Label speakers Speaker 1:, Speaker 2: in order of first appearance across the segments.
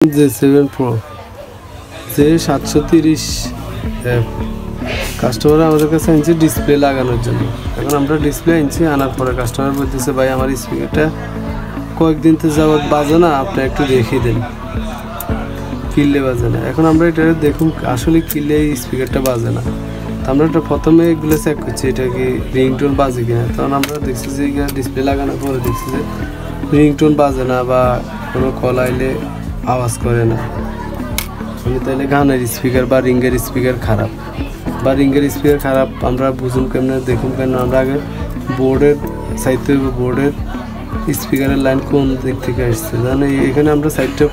Speaker 1: J7 Pro J730 customer আমাদের কাছে আনছে ডিসপ্লে লাগানোর জন্য। এখন আমরা ডিসপ্লে আনছি, আনার পরে কাস্টমার বলতেছে ভাই আমার স্পিকারটা কয়েকদিন তো যাবত বাজে না, আপনি একটু রেখে দেন, কিনলে বাজে না। এখন আমরা এটা দেখুন আসলে কিনলে স্পিকারটা বাজে না। আমরা এটা প্রথমে এগুলো চেক করছি এটা কি রিংটোন বাজে কিনা। তখন আমরা দেখছি যে ডিসপ্লে লাগানোর পরে দেখছি যে রিংটোন বাজে না বা কোনো কল আইলে আওয়াজ করে না। তাহলে গানের স্পিকার বা রিঙ্গের স্পিকার খারাপ বা রিঙ্গের স্পিকার খারাপ আমরা বুঝুন কেমন দেখুন কেন। আমরা আগে বোর্ডের সাইডে বোর্ডের স্পিকারের লাইন কোন দিক থেকে আসছে জানো। এখানে আমরা সাইডটা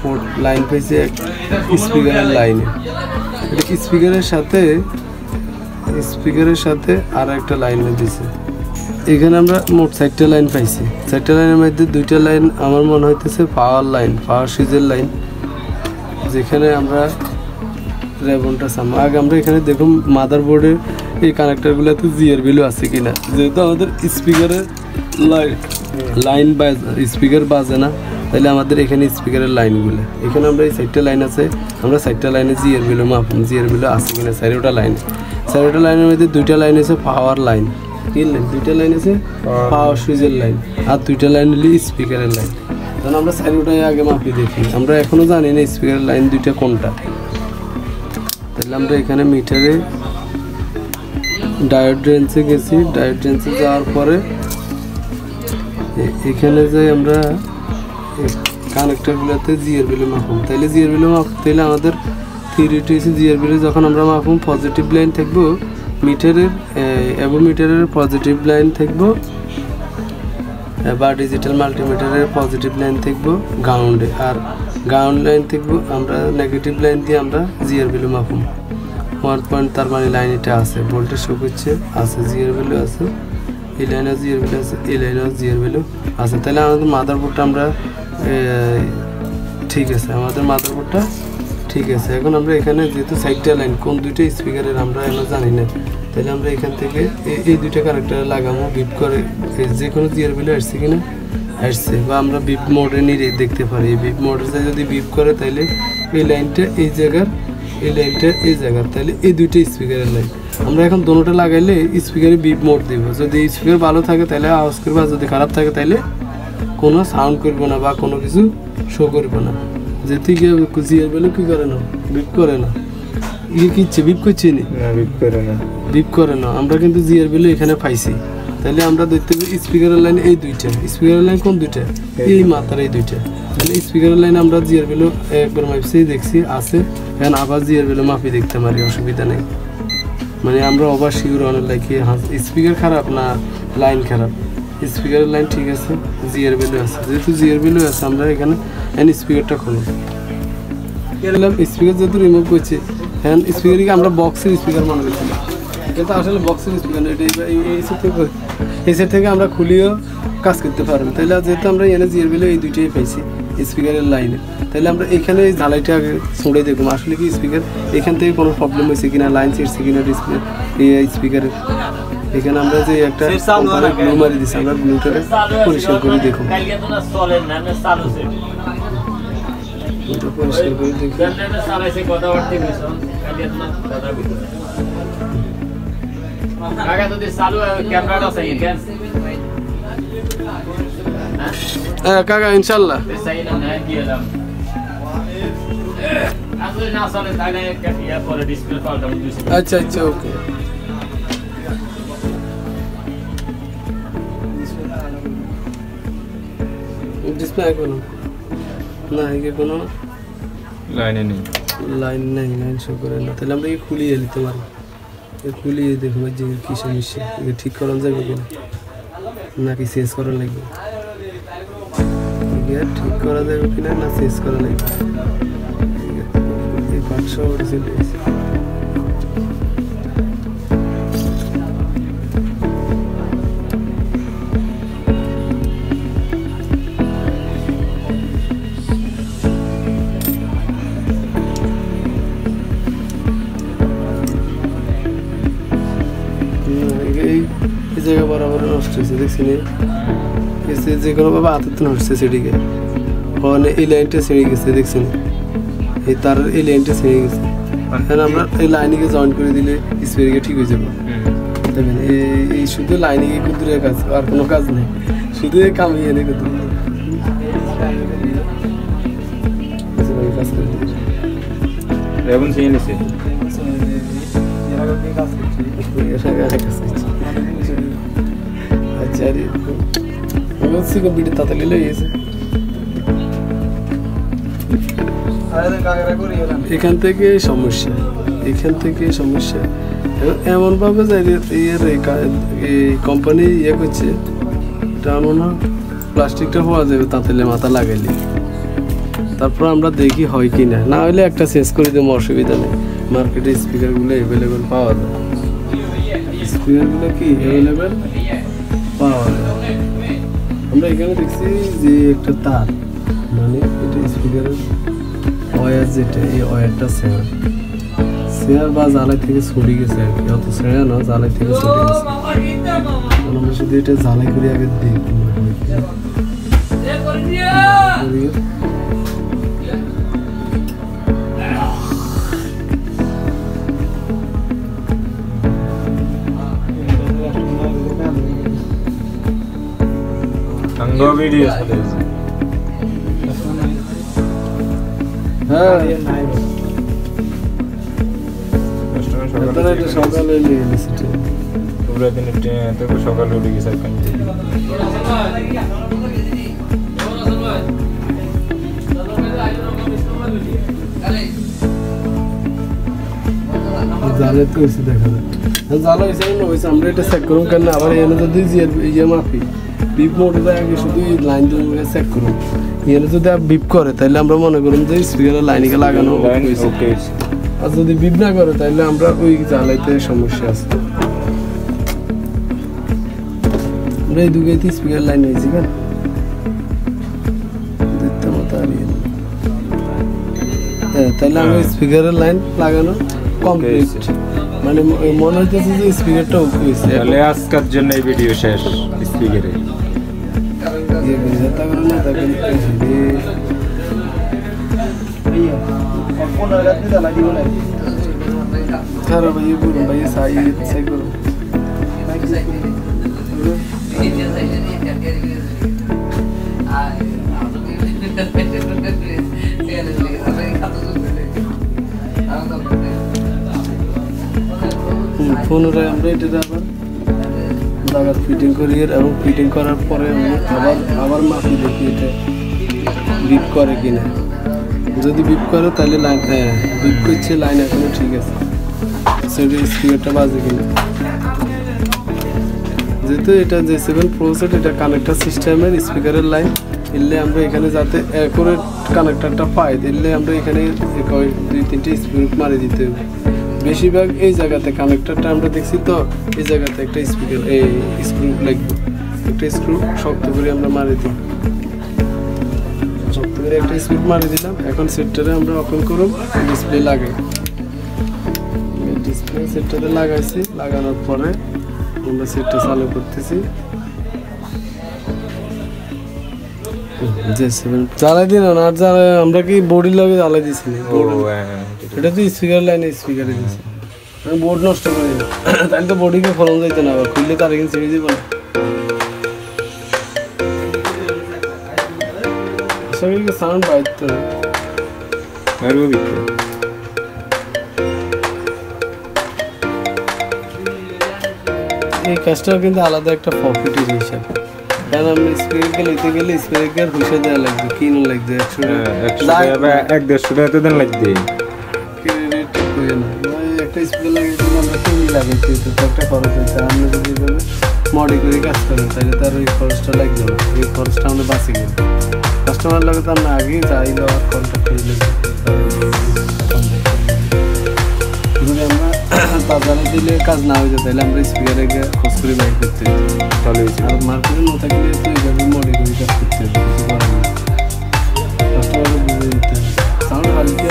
Speaker 1: লাইন পেয়েছি স্পিকারের লাইনে, স্পিকারের সাথে আর একটা লাইন দিয়েছে। এখানে আমরা মোট 4টা লাইন পাইছি। 4টা লাইনের মধ্যে 2টা লাইন আমার মনে হইতেছে পাওয়ার সুইচের লাইন, যেখানে আমরা রেবনটা আগে আমরা এখানে দেখুন মাদারবোর্ডের এই কানেক্টারগুলোতে জিআর ভ্যালু আছে কিনা। যেহেতু আমাদের স্পিকারের লাইন স্পিকার বাজে না, তাহলে আমাদের এখানে স্পিকারের লাইনগুলো এখানে আমরা এই 4টা লাইন আছে, আমরা 4টা লাইনে জিআর ভ্যালু মাপুন, জিআর ভ্যালু আছে কিনা। 4টা লাইনের মধ্যে 2টা লাইন আছে পাওয়ার লাইন, 2টা লাইন আছে পাওয়ার সুইচের লাইন, আর 2টা লাইন হলে স্পিকারের লাইন। তখন আমরা 4টাই আগে মাপি দেখি। আমরা এখনো জানি না স্পিকারের লাইন 2টা কোনটা। তাহলে আমরা এখানে মিটারে ডায়োড রেঞ্জে গেছি। ডায়োড রেঞ্জে যাওয়ার পরে এখানে যাই আমরা কানেক্টরগুলোতে জিআর ভ্যালু মাপুন। তাহলে জিআর ভ্যালু তাহলে আমাদের থিওরিটি হচ্ছে জিআর ভ্যালু যখন আমরা মাপুন পজিটিভ লাইন থাকবো মিটারের এবং মিটারের পজিটিভ লাইন থাকবো বা ডিজিটাল মাল্টিমিটারের পজিটিভ লাইন থাকবো গ্রাউন্ডে, আর গ্রাউন্ড লাইন থাকবো আমরা নেগেটিভ লাইন দিয়ে আমরা জিআর ভ্যালু মাপুন। 1 পয়েন্ট তার মানে লাইন এটা আছে, ভোল্টেজ শো করছে আছে, জিআর ভ্যালু আছে, এই লাইনে জিআর ভ্যালু আছে, এই লাইনেও জিআর ভ্যালু আছে। তাহলে আমাদের মাদারবোর্ডটা আমরা ঠিক আছে, আমাদের মাদারবোর্ডটা ঠিক আছে। এখন আমরা এখানে যেহেতু 4টা লাইন কোন 2টা স্পিকারের আমরা এখন জানি না, তাহলে আমরা এখান থেকে এই 2টা কানেক্টর লাগাবো। বিপ করে যে কোনো জিআর ভ্যালু আসছে কিনা আসছে, বা আমরা বিপ মোডে নিয়ে দেখতে পারি। এই বিপ মোডে যদি বিপ করে তাহলে এই লাইনটা এই জায়গার, এই লাইনটা এই জায়গার, তাহলে এই 2টা স্পিকারের লাইন। আমরা এখন দুটোটা লাগাইলে স্পিকারে বিপ মোড দিব। যদি স্পিকার ভালো থাকে তাহলে আওয়াজ করবে, আর যদি খারাপ থাকে তাহলে কোনো সাউন্ড করবে না বা কোনো কিছু শো করবে না। যেতে গিয়ে জিআর ভ্যালু কি করে না, বিপ করে না। কিচ্ছে বিপ করছি না, বিপ করে না। আমরা কিন্তু জিআর ভ্যালু এখানে পাইছি। তাহলে আমরা দেখতে পাই স্পিকারের লাইন এই 2টা, স্পিকারের লাইন কোন 2টা, এই মাথার এই 2টা। তাহলে স্পিকারের লাইন আমরা জিআর ভ্যালু একবার মাপছি দেখছি আছে, এখন আবার জিআর ভ্যালু মাপি দেখতে পারি, অসুবিধা নেই। মানে আমরা ওভার শিওর অনেক লাইকি স্পিকার খারাপ না লাইন খারাপ, স্পিকারের লাইন ঠিক আছে, জিআর ভ্যালু আছে। যেহেতু জিআর ভ্যালু আছে আমরা এখানে স্পিকারটা খুলি। স্পিকার যেহেতু রিমুভ করছি, এখন স্পিকারকে আমরা বক্সের স্পিকার মনে করছিলাম, কিন্তু আসলে বক্সের স্পিকার এটা এই সেট থেকে আমরা খুলিও কাজ করতে পারবো। তাহলে যেহেতু আমরা এনে জিআর ভ্যালু এই 2টাই পাইছি স্পিকারের লাইনে, তাহলে আমরা এখানে এই ঝালাইটা আগে ছুঁড়ে দেখবো আসলে কি স্পিকার এখান থেকে কোনো প্রবলেম হয়েছে কিনা, লাইন ছিঁড়ছে কিনা ডিসপ্লে এই স্পিকারের। এখানে আমরা যে একটা গ্লু মারি দিচ্ছি, আমরা গ্লুটারে পরিষ্কার করে দেখুন, পরিষ্কার করে দেখি। কাকা ইনশাল্লাহ আচ্ছা আচ্ছা ওকে। ডিসপ্লে এখনো না, কোনো লাইন নেই, লাইন শো করে না। তাহলে আমরা খুলিয়ে নিতে পারি, খুলিয়ে দেখবো যে কি সমস্যা, ঠিক করা যাবে কিনা নাকি চেঞ্জ করা লাগবে, ঠিক করা যাবে কিনা না চেঞ্জ করা লাগবে। এই 500 চলে গেছে। এই জায়গা বরাবর নষ্ট হয়েছে দেখছি, যে কোনোভাবে আতত্ব নড়ছে সেটিকে, এই লাইনটা ছেড়ে গেছে দেখছেন। এই তার এই লাইনটা ছেড়ে গেছে, এখন আমরা এই লাইনিংয়ে জয়েন করে দিলে স্পিকারটা ঠিক হয়ে যাবে। দেখেন এই শুধু লাইনিংয়ে কুদুরের কাজ, আর কোনো কাজ নেই, শুধু কামিয়ে এনে কুদুর কাজ করে দিই।
Speaker 2: এখন চেয়ে নিছে
Speaker 1: আচ্ছা কম্পিউটার তাড়াতাড়ি লেগে গেছে। এখান থেকে সমস্যা, এখান থেকে সমস্যা এমনভাবে এই কোম্পানি ইয়ে করছে, টানো না প্লাস্টিকটা হওয়া যাবে তাঁতেলে মাথা লাগাইলে, তারপর আমরা দেখি হয় কি না, না হলে একটা চেঞ্জ করে দেবো, অসুবিধা নেই। মার্কেটে স্পিকারগুলো অ্যাভেলেবেল পাওয়া যায়, স্পিকারগুলো কি অ্যাভেলেবেল পাওয়া যায়। আমরা এখানে দেখছি যে একটা তার, মানে এটা স্পিকারের ওয়্যার, যেটা এই ওয়্যারটা শেয়ার বা জ্বালাই থেকে ছড়ি গেছে আর কি, অত ছেড়ে না, জ্বালাই থেকে ছড়ি গেছে। আমরা শুধু এটা জ্বালাই করে আগে দেখি
Speaker 2: ভিডিও
Speaker 1: সকালে নিয়ে গেছি
Speaker 2: পুরো দিন তোকে সকালে উঠে গেছে
Speaker 1: জালে তো হয়েছে, দেখা যায় জাল হয়েছে হয়েছে। আমরা এটা চেক করুন কেন, আবার এনে যদি ইয়ে মাফি বিপ মোটে আগে শুধু লাইন দিয়ে চেক করুন, এনে যদি বিপ করে তাহলে আমরা মনে করুন যে স্পিকারের লাইনিকে লাগানো হয়েছে। আর যদি বিপ না করে তাহলে আমরা ওই জ্বালাইতে সমস্যা আছে। আমরা এই দুগেতে স্পিকার লাইন হয়েছি কেন দেখতে মতো আর তাহলে আমরা স্পিকারের লাইন লাগানো কমপ্লিট, মানে মনে হইতেছে যে স্পিকারটা ওকে হয়েছে।
Speaker 2: তাহলে আজকের জন্য এই ভিডিও শেষ স্পিকারে।
Speaker 1: খারাপ ভাইয়া বলুন, ভাইয়া সাই করুন। পুনরায় আমরা এটা আবার জায়গার ফিটিং করি, এবং ফিটিং করার পরে আবার মাপি দেখি এটা বিপ করে কিনা। যদি বিপ করে তাহলে লাইন, হ্যাঁ বিপ করছে, লাইন এখনো ঠিক আছে, সেটা স্পিকারটা বাজে কিনা। যেহেতু এটা J7 Pro সেট, এটা কানেক্টার সিস্টেমের স্পিকারের লাইন, এলে আমরা এখানে যাতে অ্যাকুরেট কানেক্টারটা পাই, দিলে আমরা এখানে 2-3টে স্ক্রু মারি দিতে হবে। বেশিরভাগ এই জায়গাতে কানেক্টারটা আমরা দেখছি, তো এই জায়গাতে একটা স্পিকার এই স্ক্রু লাগবে, একটা স্ক্রু শক্ত করে আমরা মারি দিই, শক্ত করে একটা স্ক্রু মারি দিলাম। এখন সেটটারে আমরা ওপেন করব, ডিসপ্লে লাগাই, ডিসপ্লে সেটটাতে লাগাইছি, লাগানোর পরে আমরা সেটটা চালু করতেছি। J7 জ্বালাই দিন না, আর জ্বালাই আমরা কি বোর্ডের লগে জ্বালাই দিছি, এটা তো স্পিকার লাইনে স্পিকারে দিছি, আমি বোর্ড নষ্ট করি না, তাহলে তো বোর্ডিকে ফলন যাইতে না, আবার খুললে তার এখানে ছেড়ে দিব না। আসলে সাউন্ড বাইতে না, এই কাজটাও কিন্তু আলাদা একটা প্রফিটের হিসাব, কারণ আমরা স্পিকারকে নিতে গেলে স্পিকার পয়সা দেওয়া লাগবে, কিনো লাগবে
Speaker 2: 100-150 টাকা দেন লাগবে।
Speaker 1: একটা স্পিকার লাগিয়ে আমরা কিনি লাগাইছি, তো একটা খরচ হয়েছে। আমরা যদি মডি করে কাজ করেন তাহলে তার ওই খরচটা লাগবে না, এই খরচটা আমরা বাঁচি গেল। কাস্টমার লাগে তো আমরা আগেই যাই দেওয়ার খরচটা পেয়ে লাগবে। যদি আমরা বাজারে দিলে কাজ না হয়ে যায় তাহলে আমরা স্পিকারে খোঁজ করে বাইর করতে হবে, তাহলে আর মার্কেটে না থাকলে তো এইভাবে মডি করে কাজ করতে হবে, কিছু করার না। কাস্টমারকে বুঝে দিতে হবে, সাউন্ড ভালিকে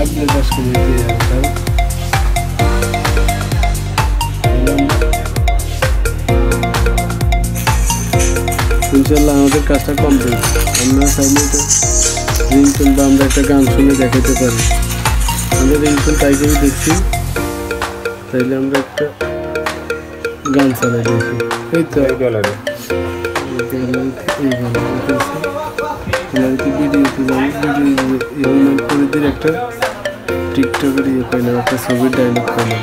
Speaker 1: আগলে কাজ করে দিতে হবে। ইনশাল্লাহ আমাদের কাজটা কমপ্লিট। আমরা চাইলে রিংটোন বা আমরা একটা গান শুনে দেখাতে পারি। আমরা রিংটোন ট্রাই করে দেখছি, তাইলে আমরা একটা গান চালাই দেখি। এই তো
Speaker 2: এই ডলারে
Speaker 1: ভিডিওতে যাবো, ভিডিও করে দিলে একটা টিকটকের ইয়ে পাইলাম, একটা ছবির ডায়লগ পাইলাম।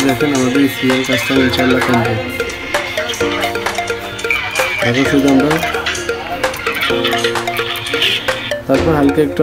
Speaker 1: দেখেন আমাদের সিএল কাজটা ইনশাআল্লাহ কমপ্লিট। এখন শুধু আমরা তারপর হালকা একটু